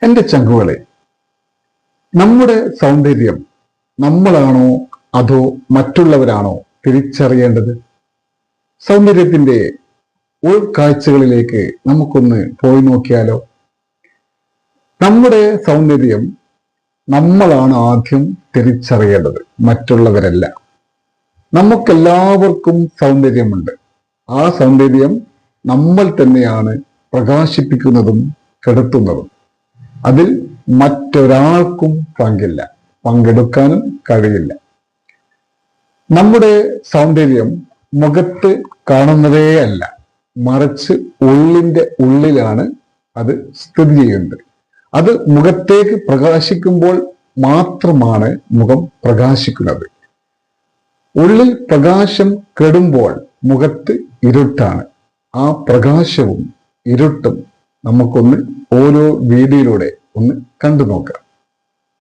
എൻ്റെ ചങ്കുകളെ, നമ്മുടെ സൗന്ദര്യം നമ്മളാണോ അതോ മറ്റുള്ളവരാണോ തിരിച്ചറിയേണ്ടത്? സൗന്ദര്യത്തിന്റെ ഉൾക്കാഴ്ചകളിലേക്ക് നമുക്കൊന്ന് പോയി നോക്കിയാലോ? നമ്മുടെ സൗന്ദര്യം നമ്മളാണ് ആദ്യം തിരിച്ചറിയേണ്ടത്, മറ്റുള്ളവരല്ല. നമുക്കെല്ലാവർക്കും സൗന്ദര്യമുണ്ട്. ആ സൗന്ദര്യം നമ്മൾ തന്നെയാണ് പ്രകാശിപ്പിക്കുന്നതും കെടുത്തുന്നതും. അതിൽ മറ്റൊരാൾക്കും പങ്കില്ല, പങ്കെടുക്കാനും കഴിയില്ല. നമ്മുടെ സൗന്ദര്യം മുഖത്ത് കാണുന്നതേ അല്ല, മറിച്ച് ഉള്ളിന്റെ ഉള്ളിലാണ് അത് സ്ഥിതി ചെയ്യുന്നത്. അത് മുഖത്തേക്ക് പ്രകാശിക്കുമ്പോൾ മാത്രമാണ് മുഖം പ്രകാശിക്കുന്നത്. ഉള്ളിൽ പ്രകാശം കെടുമ്പോൾ മുഖത്ത് ഇരുട്ടാണ്. ആ പ്രകാശവും ഇരുട്ടും നമുക്കൊന്ന് ഓരോ വീഡിയോയിലൂടെ ഒന്ന് കണ്ടു നോക്കാം.